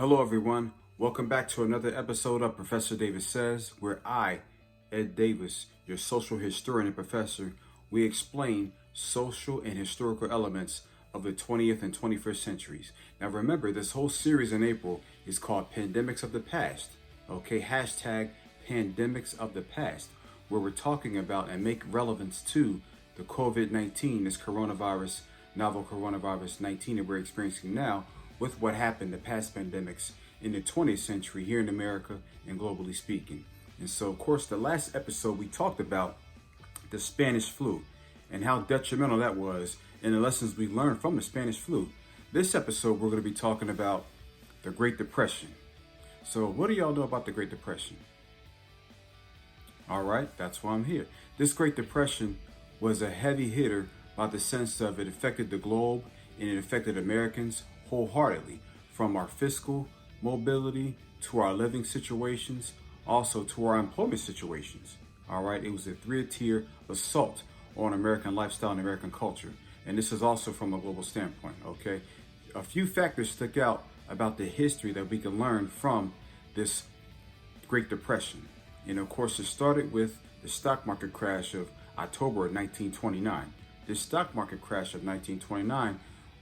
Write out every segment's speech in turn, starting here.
Hello, everyone. Welcome back to another episode of Professor Davis Says, where I, Ed Davis, your social historian and professor, we explain social and historical elements of the 20th and 21st centuries. Now, remember, this whole series in April is called Pandemics of the Past. Okay, hashtag Pandemics of the Past, where we're talking about and make relevance to the COVID-19, this coronavirus, novel coronavirus 19 that we're experiencing now, with what happened the past pandemics in the 20th century here in America and globally speaking. And so, of course, the last episode we talked about the Spanish flu and how detrimental that was and the lessons we learned from the Spanish flu. This episode, we're going to be talking about the Great Depression. So what do y'all know about the Great Depression? All right, that's why I'm here. This Great Depression was a heavy hitter by the sense of it affected the globe and it affected Americans wholeheartedly, from our fiscal mobility to our living situations, also to our employment situations. All right, it was a three-tier assault on American lifestyle and American culture. And this is also from a global standpoint, okay? A few factors stuck out about the history that we can learn from this Great Depression. And of course, it started with the stock market crash of October of 1929. This stock market crash of 1929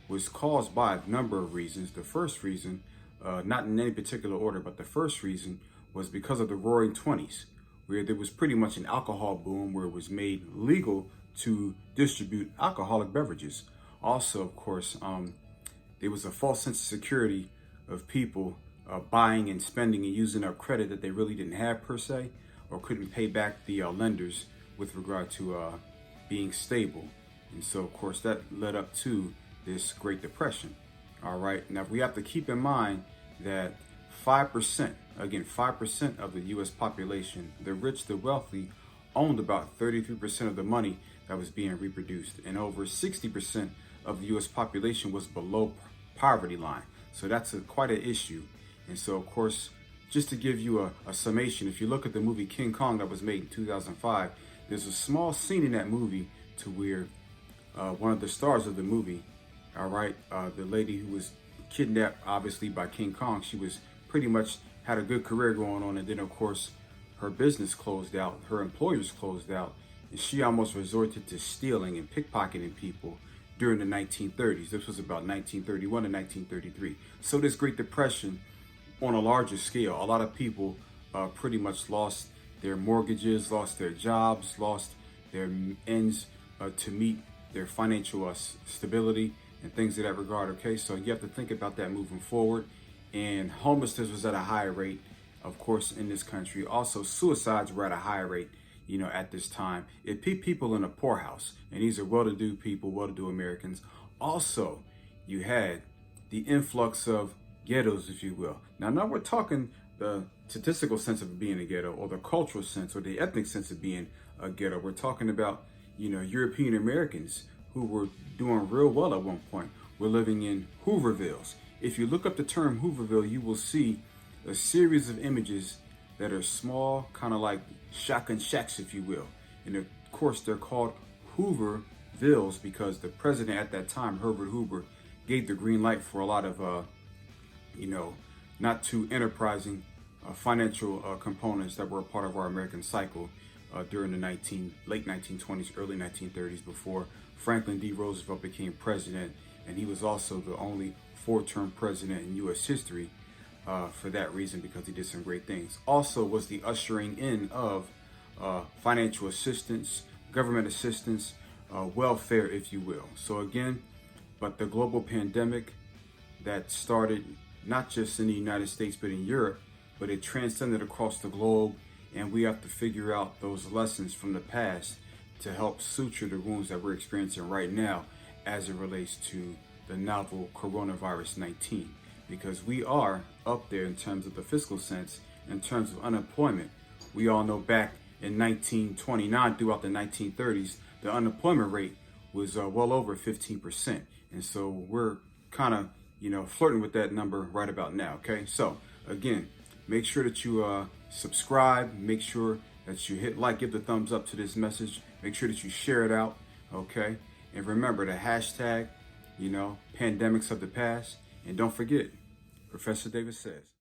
was caused by a number of reasons. The first reason, not in any particular order, but the first reason was because of the Roaring Twenties, where there was pretty much an alcohol boom where it was made legal to distribute alcoholic beverages. Also, of course, there was a false sense of security of people buying and spending and using up credit that they really didn't have per se, or couldn't pay back the lenders with regard to being stable. And so, of course, that led up to this Great Depression. All right. Now, we have to keep in mind that 5%, again, 5% of the U.S. population, the rich, the wealthy, owned about 33% of the money that was being reproduced. And over 60% of the U.S. population was below poverty line. So that's quite an issue. And so, of course, just to give you a summation, if you look at the movie King Kong that was made in 2005, there's a small scene in that movie to where one of the stars of the movie, all right, the lady who was kidnapped, obviously, by King Kong, she was pretty much had a good career going on. And then, of course, her business closed out, her employers closed out, and she almost resorted to stealing and pickpocketing people during the 1930s. This was about 1931 to 1933. So this Great Depression, on a larger scale, a lot of people pretty much lost their mortgages, lost their jobs, lost their ends to meet their financial stability and things of that regard. Okay, so you have to think about that moving forward. And homelessness was at a higher rate, of course, in this country. Also, suicides were at a higher rate, at this time. It put people in a poorhouse, and these are well-to-do people, well-to-do Americans. Also, you had the influx of ghettos, if you will. Now we're talking the statistical sense of being a ghetto, or the cultural sense, or the ethnic sense of being a ghetto. We're talking about, European Americans who were doing real well at one point. We're living in Hoovervilles. If you look up the term Hooverville, you will see a series of images that are small, kind of like shotgun shacks, if you will. And of course, they're called Hoovervilles because the president at that time, Herbert Hoover, gave the green light for a lot of, not too enterprising financial components that were a part of our American cycle during the late 1920s, early 1930s, before Franklin D. Roosevelt became president. And he was also the only four-term president in U.S. history for that reason, because he did some great things. Also was the ushering in of financial assistance, government assistance, welfare, if you will. So again, but the global pandemic that started not just in the United States, but in Europe, but it transcended across the globe. And we have to figure out those lessons from the past to help suture the wounds that we're experiencing right now as it relates to the novel coronavirus 19. Because we are up there in terms of the fiscal sense, in terms of unemployment. We all know back in 1929 throughout the 1930s, the unemployment rate was well over 15%. And so we're kind of, flirting with that number right about now, okay? So again, make sure that you subscribe, make sure that you hit like, give the thumbs up to this message, make sure that you share it out, okay? And remember the hashtag, pandemics of the past. And don't forget, Professor Davis says.